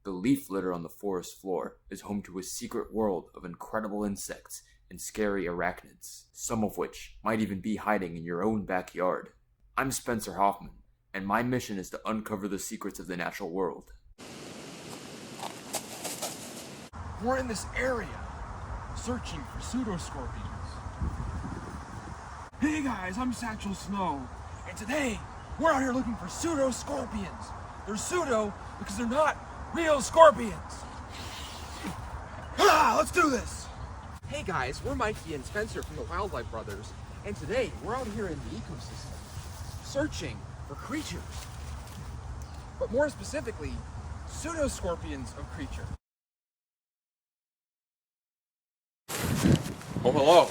The leaf litter on the forest floor is home to a secret world of incredible insects and scary arachnids, some of which might even be hiding in your own backyard. I'm Spencer Hoffman, and my mission is to uncover the secrets of the natural world. We're in this area, searching for pseudoscorpions. Hey guys, I'm Satchel Snow, and today we're out here looking for pseudoscorpions. They're pseudo because they're not real scorpions. Let's do this! Hey guys, we're Mikey and Spencer from the Wildlife Brothers, and today we're out here in the ecosystem, searching for creatures. But more specifically, pseudoscorpions of creature. Well, hello.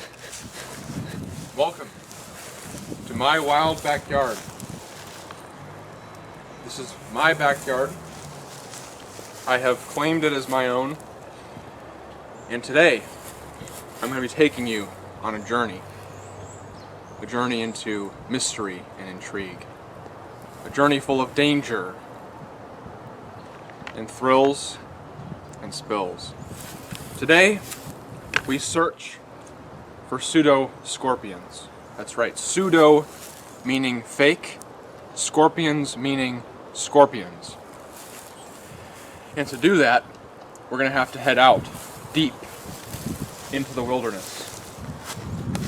Welcome to my wild backyard. This is my backyard. I have claimed it as my own. And today, I'm going to be taking you on a journey into mystery and intrigue. A journey full of danger and thrills and spills. Today, we search for pseudoscorpions. That's right, pseudo meaning fake, scorpions meaning scorpions. And to do that, we're going to have to head out deep into the wilderness,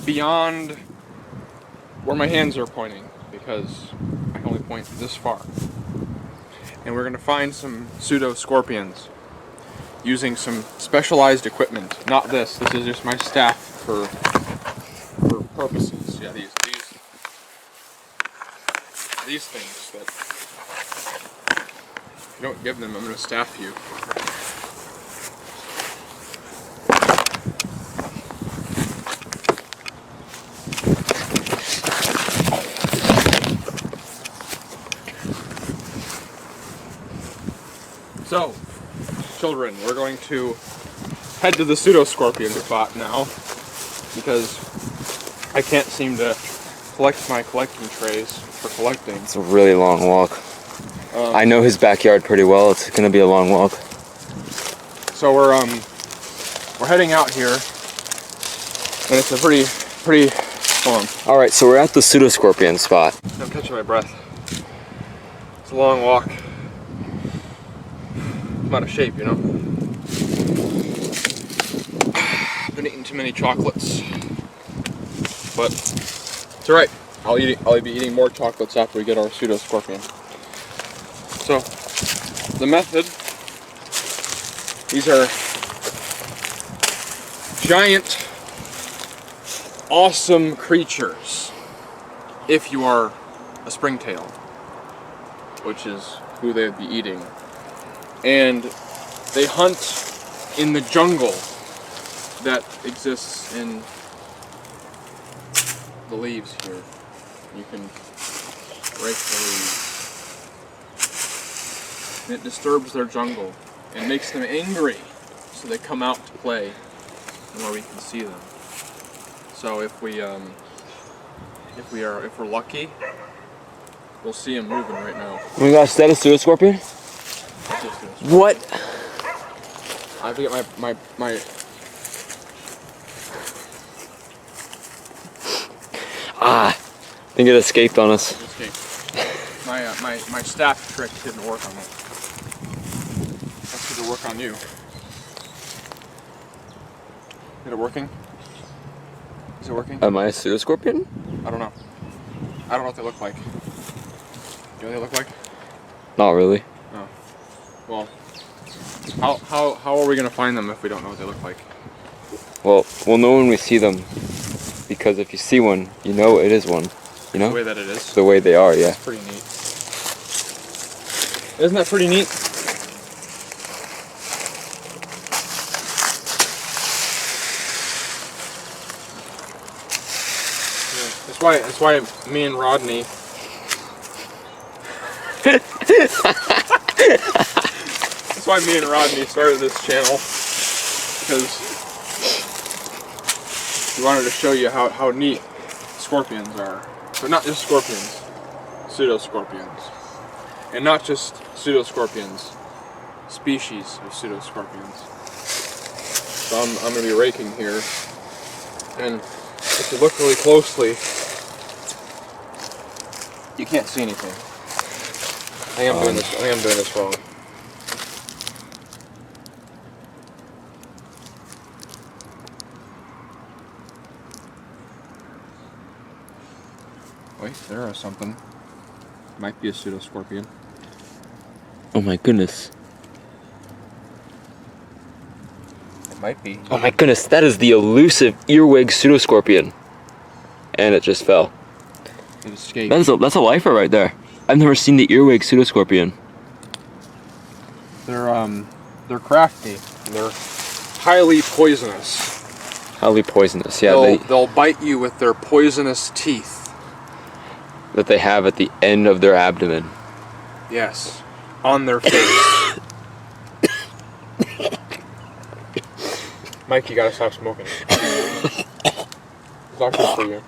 beyond where my hands are pointing, because I can only point this far. And we're going to find some pseudoscorpions using some specialized equipment. Not this. This is just my staff for purposes. Yeah, these things that if you don't give them, I'm going to staff you. So, children, we're going to head to the pseudoscorpion spot now, because I can't seem to collect my collecting trays for collecting. It's a really long walk. I know his backyard pretty well. It's gonna be a long walk. So we're heading out here, and it's a pretty long. All right, so we're at the pseudoscorpion spot. I'm catching my breath. It's a long walk. I'm out of shape, you know. Been eating too many chocolates, but it's all right. I'll be eating more chocolates after we get our pseudoscorpion. So, the method, these are giant, awesome creatures, if you are a springtail, which is who they would be eating. And they hunt in the jungle that exists in the leaves here. You can break the leaves. And it disturbs their jungle and makes them angry, so they come out to play and where we can see them. So if we're lucky, we'll see them moving right now. Oh my gosh, is that a pseudoscorpion? What? I have to get my I think it escaped on us. My staff trick didn't work on it. That's going to work on you. Is it working? Is it working? Am I a pseudoscorpion? I don't know. I don't know what they look like. Do you know what they look like? Not really. No. Well, how are we going to find them if we don't know what they look like? Well, we'll know when we see them, because if you see one, you know it is one. You know? The way that it is? The way they are, yeah. It's pretty neat. Isn't that pretty neat? Yeah, that's why me and Rodney that's why me and Rodney started this channel, because we wanted to show you how neat scorpions are. But not just scorpions, pseudoscorpions. And not just pseudoscorpions, species of pseudoscorpions. So I'm going to be raking here, and if you look really closely, you can't see anything. I think I'm doing this wrong. Wait, there is something. Might be a pseudoscorpion. Oh my goodness. It might be. Oh my goodness, that is the elusive earwig pseudoscorpion. And it just fell. It escaped. That's a lifer right there. I've never seen the earwig pseudoscorpion. They're crafty. They're highly poisonous. Highly poisonous, yeah. They'll bite you with their poisonous teeth. That they have at the end of their abdomen. Yes. On their face. Mike, you gotta stop smoking. It's not good for you.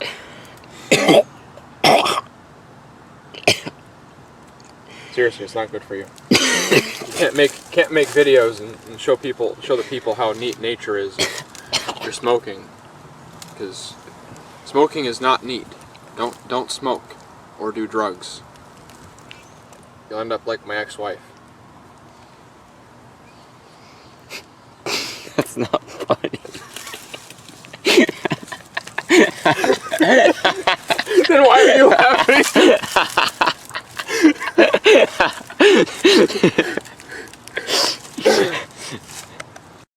Seriously, it's not good for you. You can't make videos and show the people how neat nature is if you're smoking, because smoking is not neat. Don't smoke or do drugs. You'll end up like my ex-wife. That's not funny. Then why are you laughing?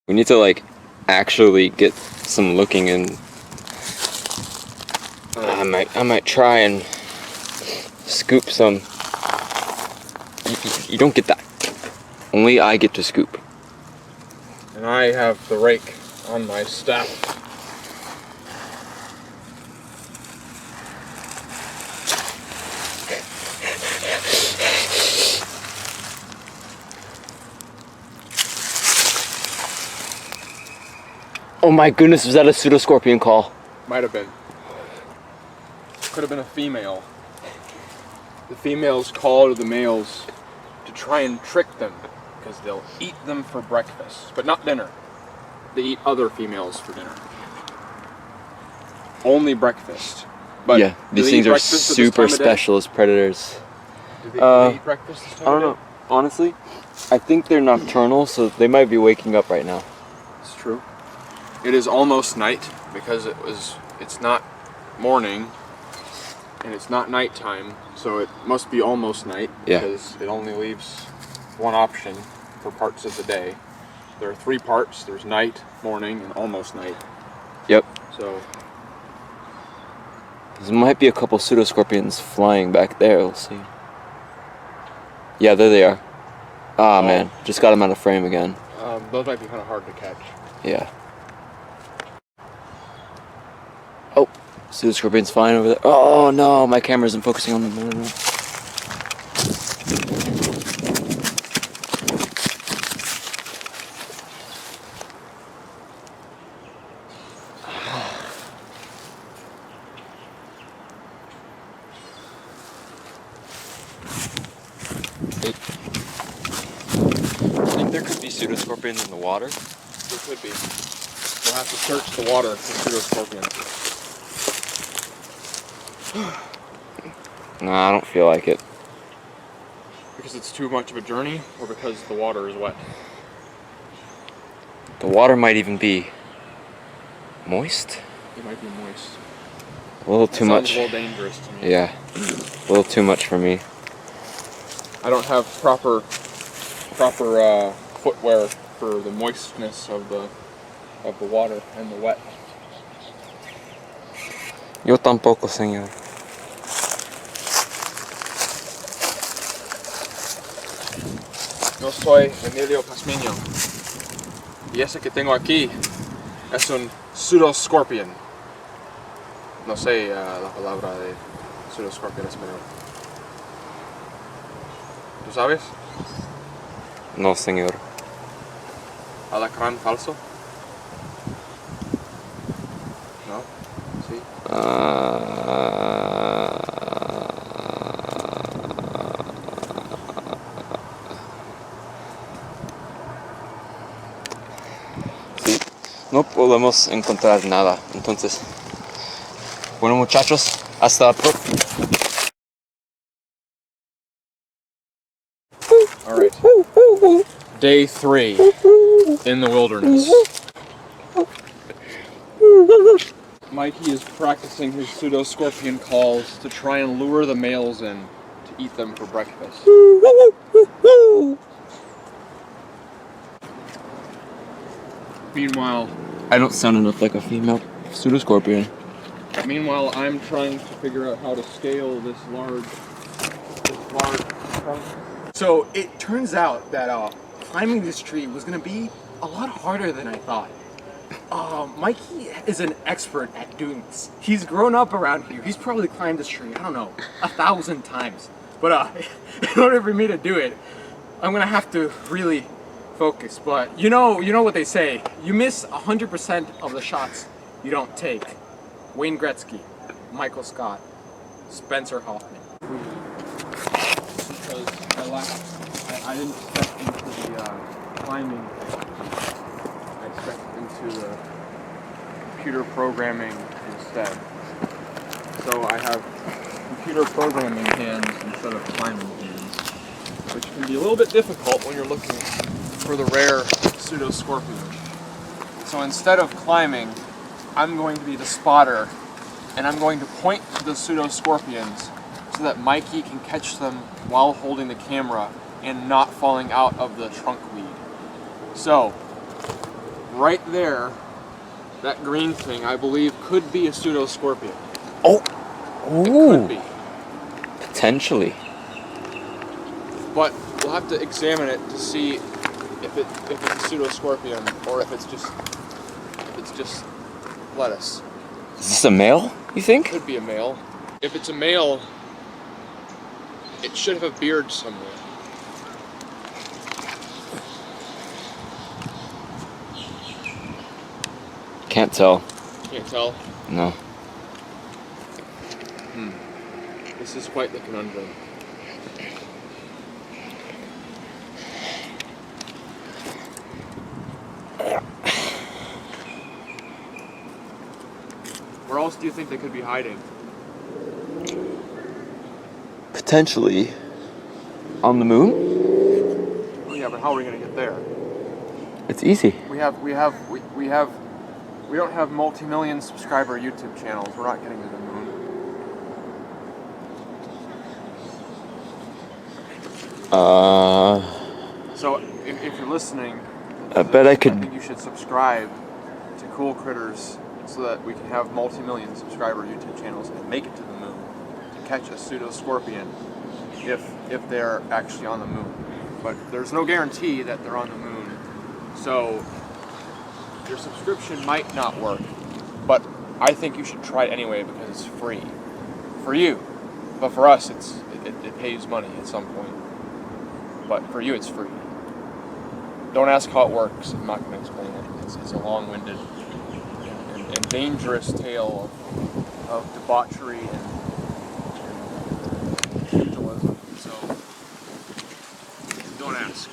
We need to like actually get some looking in. I might try and scoop some. You don't get that. Only I get to scoop. And I have the rake on my staff. Oh my goodness, was that a pseudoscorpion call? Might have been. Could have been a female. The females call to the males to try and trick them, because they'll eat them for breakfast, but not dinner. They eat other females for dinner. Only breakfast. But yeah, these things are super specialist predators. Do they eat breakfast this time I don't know. Honestly, I think they're nocturnal, so they might be waking up right now. It's true. It is almost night, because it's not morning and it's not nighttime, so it must be almost night, because it only leaves one option for parts of the day. There are 3 parts. There's night, morning, and almost night. Yep. So there might be a couple pseudoscorpions flying back there. We'll see. Yeah, there they are. Ah, man, just got them out of frame again. those might be kind of hard to catch. Yeah. Oh, pseudoscorpion's flying over there. Oh no, my camera isn't focusing on them. No. I think there could be pseudoscorpions in the water. There could be. We'll have to search the water for pseudoscorpions. No, I don't feel like it. Because it's too much of a journey, or because the water is wet? The water might even be moist. It might be moist. A little too much. Sounds a little dangerous to me. Yeah, a little too much for me. I don't have proper footwear for the moistness of the water and the wet. Yo tampoco, señor. Yo soy Emilio Pasmiño. Y ese que tengo aquí es un pseudoscorpion. No sé la palabra de pseudoscorpion en español. ¿Tú sabes? No, señor. ¿Alacrán falso? ¿No? ¿Sí? no podemos encontrar nada. Entonces, bueno muchachos, hasta la próxima. All right. Day 3 in the wilderness. Mikey is practicing his pseudoscorpion calls to try and lure the males in to eat them for breakfast. Meanwhile, I don't sound enough like a female pseudoscorpion. Meanwhile, I'm trying to figure out how to scale this large trunk. So it turns out that climbing this tree was gonna be a lot harder than I thought. Mikey is an expert at doing this. He's grown up around here. He's probably climbed this tree, I don't know, 1,000 times. But in order for me to do it, I'm gonna have to really focus. But you know what they say, you miss 100% of the shots you don't take. Wayne Gretzky, Michael Scott, Spencer Hoffman. Because I didn't step into the climbing thing. I stepped into the computer programming instead. So I have computer programming hands instead of climbing hands, which can be a little bit difficult when you're looking for the rare pseudoscorpion. So instead of climbing, I'm going to be the spotter, and I'm going to point to the pseudoscorpions so that Mikey can catch them while holding the camera and not falling out of the trunk weed. So, right there, that green thing, I believe, could be a pseudoscorpion. Oh! It could be. Potentially. But we'll have to examine it to see if it's a pseudoscorpion or if it's just lettuce. Is this a male, you think? Could be a male. If it's a male, it should have a beard somewhere. Can't tell. Can't tell. No. This is quite the conundrum. Where else do you think they could be hiding? Potentially on the moon? Oh yeah, but how are we gonna get there? It's easy. We don't have multi-million subscriber YouTube channels. We're not getting to the moon. So if you're listening, I bet I could. I think you should subscribe to Cool Critters so that we can have multi-million subscriber YouTube channels and make it to the moon to catch a pseudoscorpion if they're actually on the moon. But there's no guarantee that they're on the moon. So your subscription might not work, but I think you should try it anyway because it's free. For you. But for us, it pays money at some point. But for you, it's free. Don't ask how it works. I'm not going to explain it. It's a long-winded and dangerous tale of debauchery and pugilism. So don't ask.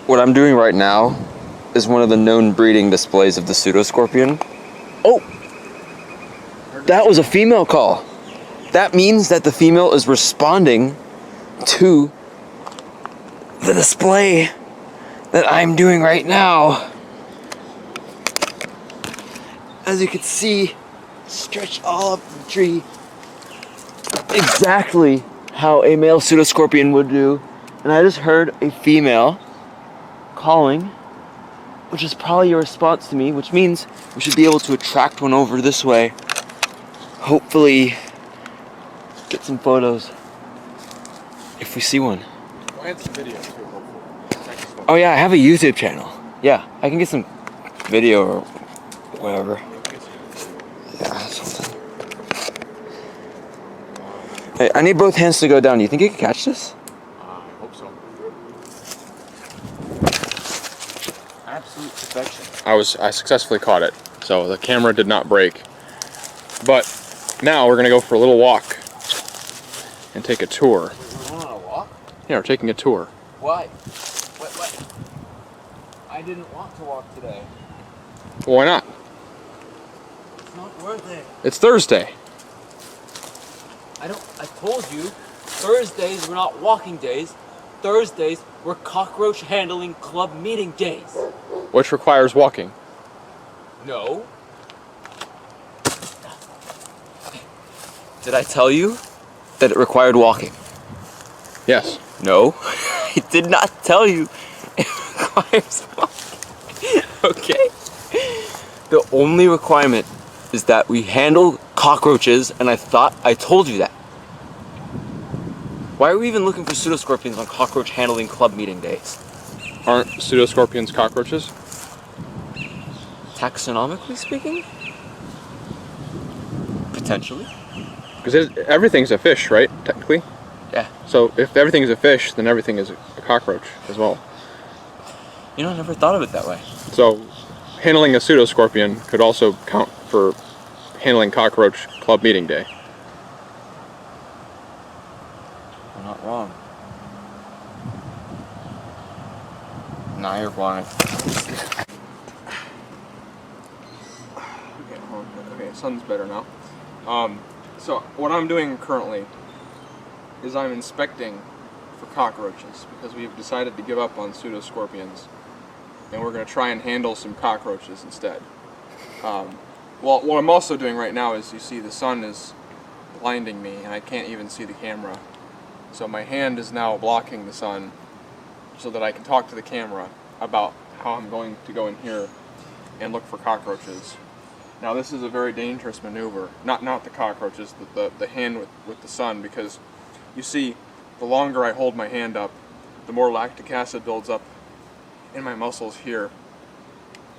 What I'm doing right now is one of the known breeding displays of the pseudoscorpion. Oh! That was a female call. That means that the female is responding to the display that I'm doing right now. As you can see, stretch all up the tree. Exactly how a male pseudoscorpion would do. And I just heard a female calling, which is probably a response to me, which means we should be able to attract one over this way. Hopefully get some photos if we see one. And some video too, hopefully. Oh yeah, I have a YouTube channel. Yeah, I can get some video or whatever. Yeah, something. Hey, I need both hands to go down. Do you think you can catch this? I hope so. Absolute perfection. I successfully caught it, so the camera did not break. But now we're gonna go for a little walk and take a tour. We're on a walk? Yeah, we're taking a tour. Why? What? I didn't want to walk today. Well, why not? It's not worth it. It's Thursday. I told you, Thursdays were not walking days. Thursdays were cockroach handling club meeting days. Which requires walking. No. Did I tell you that it required walking? Yes. No. I did not tell you it requires walking. Okay? The only requirement is that we handle cockroaches, and I thought I told you that. Why are we even looking for pseudoscorpions on cockroach handling club meeting days? Aren't pseudoscorpions cockroaches? Taxonomically speaking? Potentially. Because everything's a fish, right? Technically. Yeah. So if everything is a fish, then everything is a cockroach as well. You know, I never thought of it that way. So handling a pseudoscorpion could also count for handling cockroach club meeting day. I'm not wrong. Now you're wrong. Okay, sun's better now. So what I'm doing currently is I'm inspecting for cockroaches because we've decided to give up on pseudoscorpions and we're going to try and handle some cockroaches instead. Well, what I'm also doing right now is, you see, the sun is blinding me and I can't even see the camera. So my hand is now blocking the sun so that I can talk to the camera about how I'm going to go in here and look for cockroaches. Now this is a very dangerous maneuver, not the cockroaches, the hand with the sun, because you see, the longer I hold my hand up, the more lactic acid builds up in my muscles here,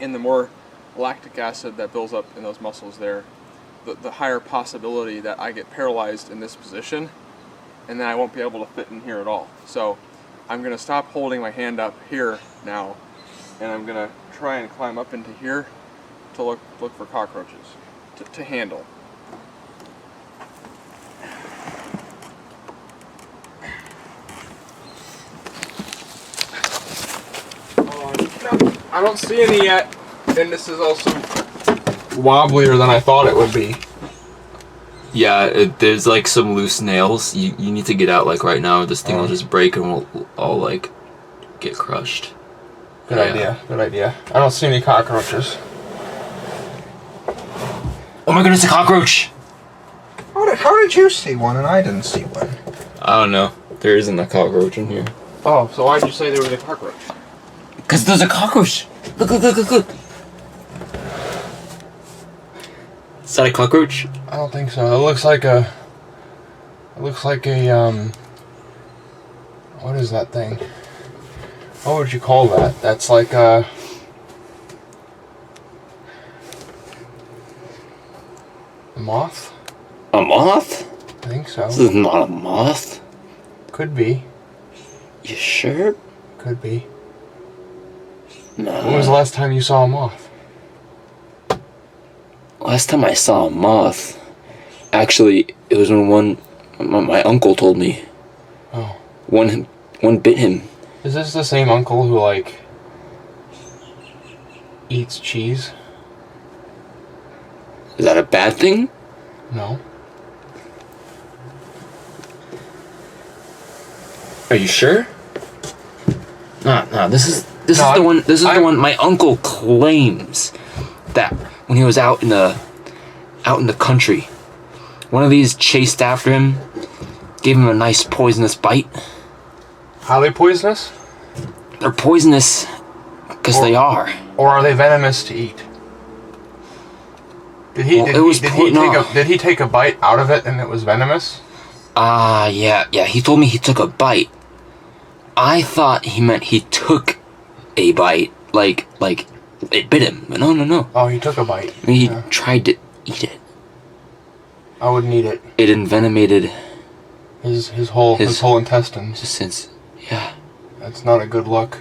and the more lactic acid that builds up in those muscles there, the higher possibility that I get paralyzed in this position, and then I won't be able to fit in here at all. So I'm going to stop holding my hand up here now, and I'm going to try and climb up into here to look for cockroaches to handle. I don't see any yet, and this is also wobblier than I thought it would be. Yeah, there's like some loose nails. You need to get out like right now. This thing will just break and we'll all like get crushed. Good idea. Good idea. I don't see any cockroaches. Oh my goodness, a cockroach! How did you see one and I didn't see one? I don't know. There isn't a cockroach in here. Oh, so why'd you say there was a cockroach? Because there's a cockroach! Look. Is that a cockroach? I don't think so. It looks like a... What is that thing? What would you call that? That's like a... A moth? A moth? I think so. This is not a moth. Could be. You sure? Could be. No. When was the last time you saw a moth? Last time I saw a moth, actually, it was when my uncle told me. Oh. One bit him. Is this the same uncle who, like, eats cheese? Is that a bad thing? No. Are you sure? No. This is the one. This is the one my uncle claims that when he was out in the country, one of these chased after him, gave him a nice poisonous bite. Highly poisonous? They're poisonous because they are. Or are they venomous to eat? Did he take a bite out of it and it was venomous? Yeah. He told me he took a bite. I thought he meant he took a bite, like it bit him. But no. Oh, he took a bite. He tried to eat it. I wouldn't eat it. It envenomated his whole intestines. Since, yeah. That's not a good look.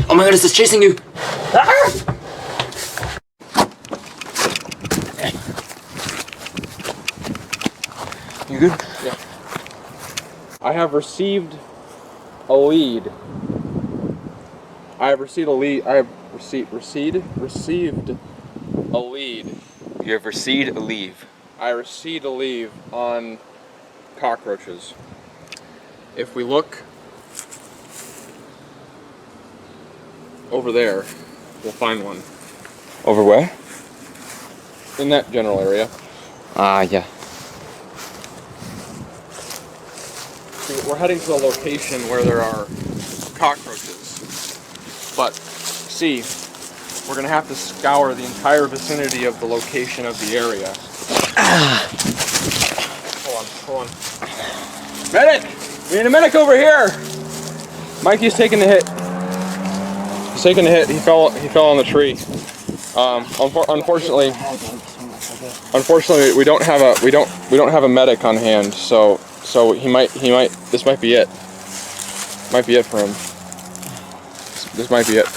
Oh my goodness, it's chasing you! You good? Yeah. I have received a lead. I have received a lead. I have received a lead. You have received a leave. I received a lead on cockroaches. If we look over there, we'll find one. Over where? In that general area. Ah, yeah. See, we're heading to a location where there are cockroaches. But, see, we're gonna have to scour the entire vicinity of the location of the area. Hold on. Medic! We need a medic over here! Mikey's taking the hit. He's taking the hit. He fell on the tree. Unfortunately, we don't have a medic on hand, so this might be it. Might be it for him. This might be it.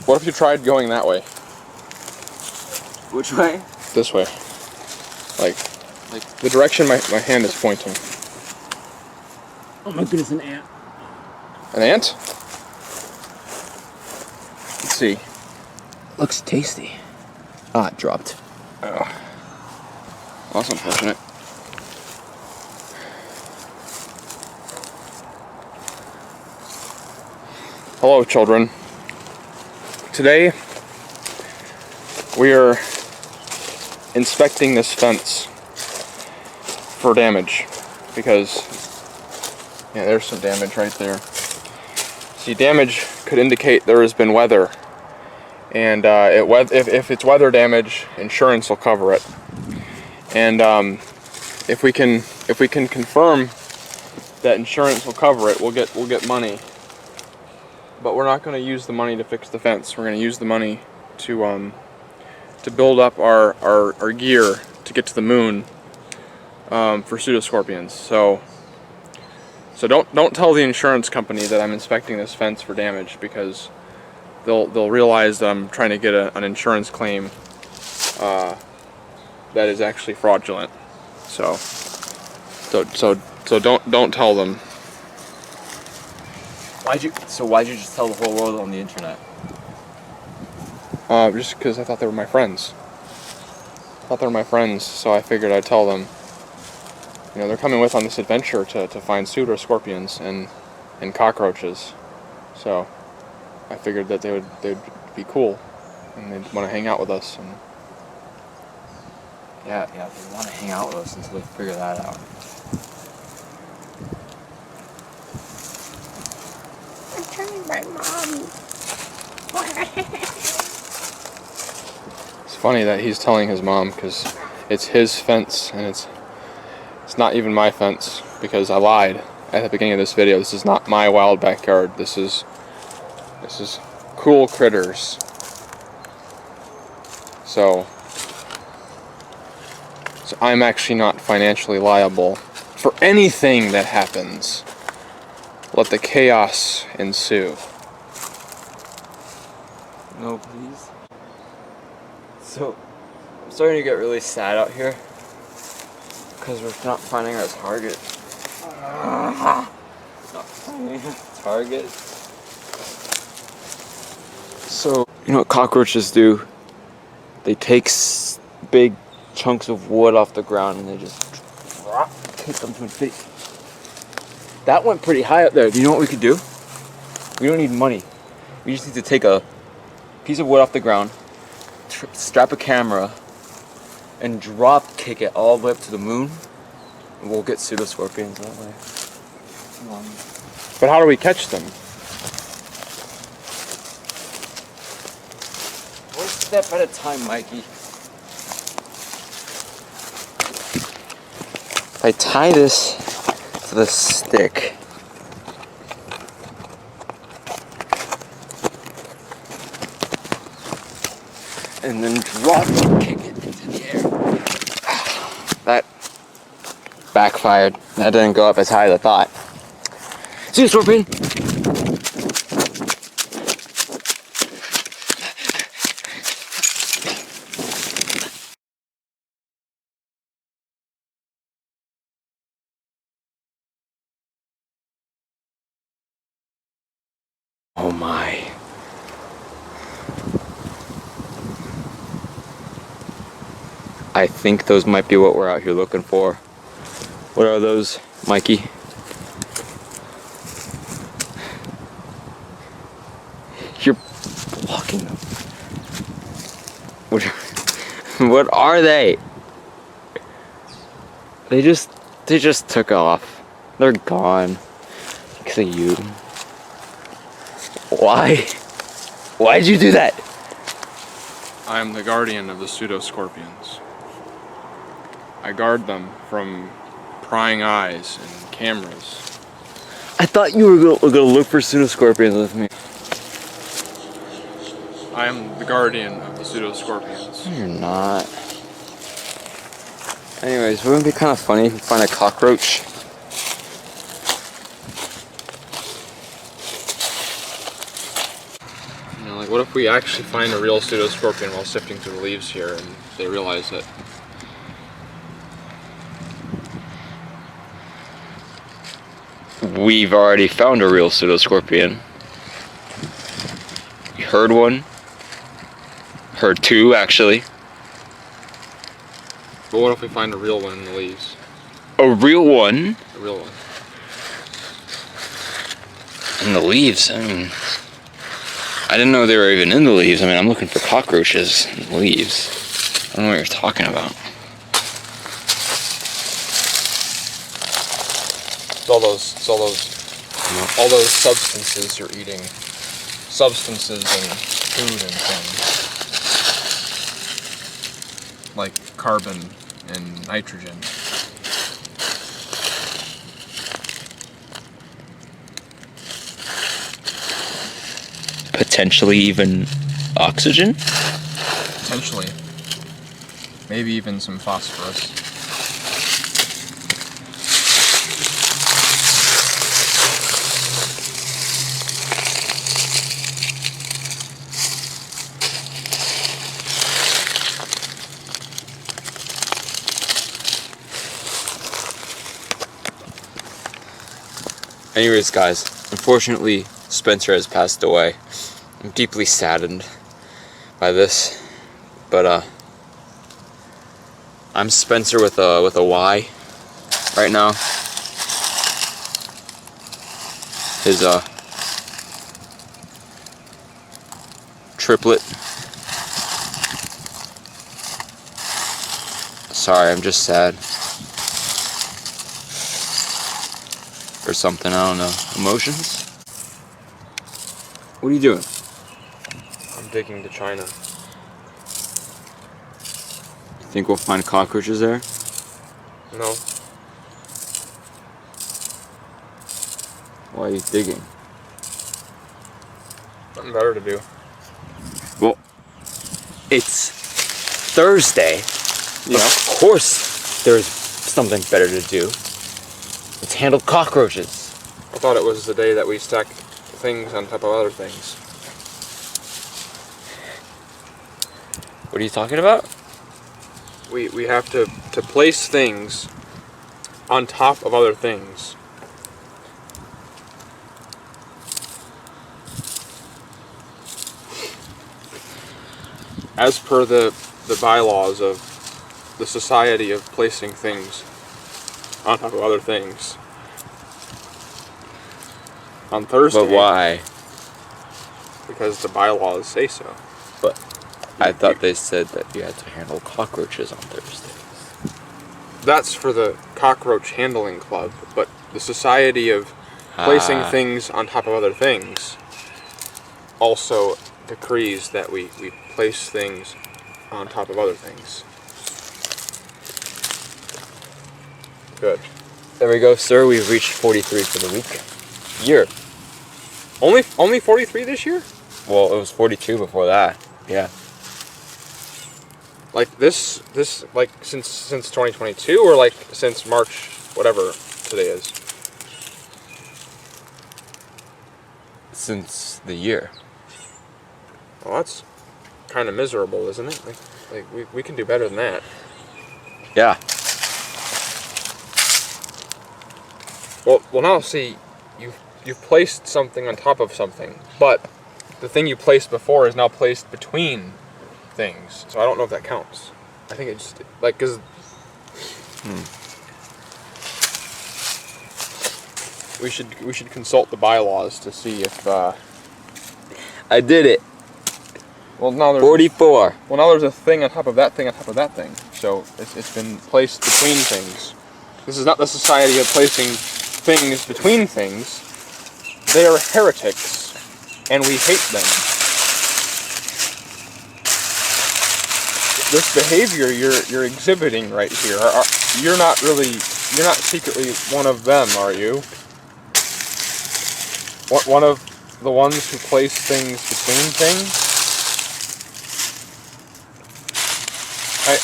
What if you tried going that way? Which way? This way. Like the direction my hand is pointing. Oh my goodness, an ant. An ant? Let's see. Looks tasty. Ah, it dropped. Oh. That's unfortunate. Hello, children. Today, we are inspecting this fence for damage because, yeah, there's some damage right there. See, damage could indicate there has been weather, and if it's weather damage, insurance will cover it. And if we can confirm that insurance will cover it, we'll get money. But we're not going to use the money to fix the fence. We're going to use the money to build up our gear to get to the moon for Pseudoscorpions. So don't tell the insurance company that I'm inspecting this fence for damage, because they'll realize that I'm trying to get an insurance claim that is actually fraudulent. So don't tell them. Why'd you just tell the whole world on the internet? Just because I thought they were my friends. So I figured I'd tell them. You know, they're coming with on this adventure to find pseudoscorpions and cockroaches. So I figured that they'd be cool and they'd want to hang out with us. And Yeah, they want to hang out with us until they figure that out. I'm telling my mom. it's funny that he's telling his mom, because it's his fence and it's not even my fence, because I lied at the beginning of this video. This is not my wild backyard. This is cool critters. So I'm actually not financially liable for anything that happens. Let the chaos ensue. No, please. So, I'm starting to get really sad out here because we're not finding our target. Not finding our target. So, you know what cockroaches do? They take big chunks of wood off the ground and they just kick them to infiniity. That went pretty high up there. Do you know what we could do? We don't need money. We just need to take a piece of wood off the ground, strap a camera, and drop kick it all the way up to the moon, and we'll get pseudoscorpions that way. But how do we catch them? One step at a time, Mikey. If I tie this to the stick, and then drop and kick it into the air. That backfired. That didn't go up as high as I thought. See you, Scorpion. Oh my. I think those might be what we're out here looking for. What are those, Mikey? You're blocking them. What are they? They just took off. They're gone. Because of you. Why? Why'd you do that? I am the guardian of the Pseudoscorpions. I guard them from prying eyes and cameras. I thought you were gonna look for Pseudoscorpions with me. I am the guardian of the Pseudoscorpions. No, you're not. Anyways, wouldn't it be kind of funny if you find a cockroach? You know, like what if we actually find a real Pseudoscorpion while sifting through the leaves here and they realize that We've already found a real Pseudoscorpion. You heard one. Heard two, actually. But what if we find a real one in the leaves? A real one? A real one. In the leaves? I mean, I didn't know they were even in the leaves. I mean, I'm looking for cockroaches in the leaves. I don't know what you're talking about. It's all those substances you're eating. Substances and food and things. Like carbon and nitrogen. Potentially even oxygen? Potentially. Maybe even some phosphorus. Anyways, guys, unfortunately, Spencer has passed away. I'm deeply saddened by this, but I'm Spencer with a Y right now. His triplet. Sorry, I'm just sad. Or something, I don't know. Emotions? What are you doing? I'm digging to China. You think we'll find cockroaches there? No. Why are you digging? Nothing better to do. Well, it's Thursday. Yeah. Of course there's something better to do. Let's handle cockroaches. I thought it was the day that we stack things on top of other things. What are you talking about? We have to place things on top of other things. As per the bylaws of the Society of Placing Things on top of other things. On Thursday. But why? Because the bylaws say so. But I thought they said that you had to handle cockroaches on Thursdays. That's for the Cockroach Handling Club, but the Society of Placing Things on top of other things also decrees that we place things on top of other things. Good. There we go, sir. We've reached 43 for the week. Year. Only 43 this year? Well, it was 42 before that. Yeah. Like this like since 2022 or like since March whatever today is? Since the year. Well, that's kind of miserable, isn't it? Like we can do better than that. Yeah. Well now see, you've placed something on top of something, but the thing you placed before is now placed between things. So I don't know if that counts. I think it just, like, cause we should consult the bylaws to see if I did it. well now there's 44. well now there's a thing on top of that thing on top of that thing. So it's been placed between things. This is not the society of placing things between things. They are heretics, and we hate them. This behavior you're exhibiting right here, you're not secretly one of them, are you? One of the ones who place things between things?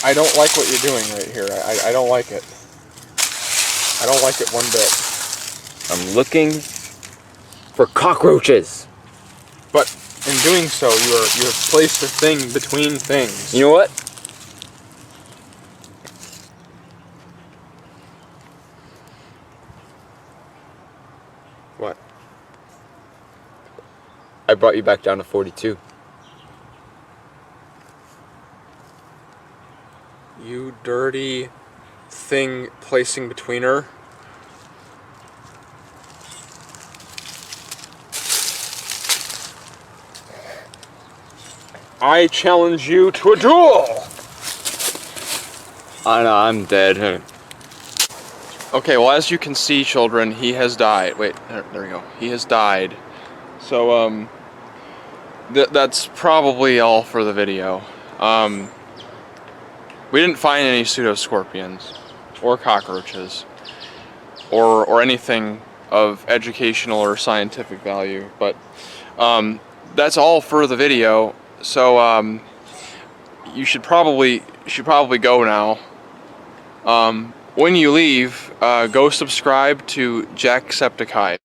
I don't like what you're doing right here. I don't like it. I don't like it one bit. I'm looking for cockroaches. But in doing so, you have placed a thing between things. You know what? What? I brought you back down to 42. You dirty thing placing between her. I challenge you to a duel! I know, I'm dead. Okay, well, as you can see, children, he has died. Wait, there we go. He has died. So, that's probably all for the video. We didn't find any pseudoscorpions, or cockroaches, or anything of educational or scientific value, but that's all for the video. So you should probably go now. When you leave, go subscribe to Jacksepticeye.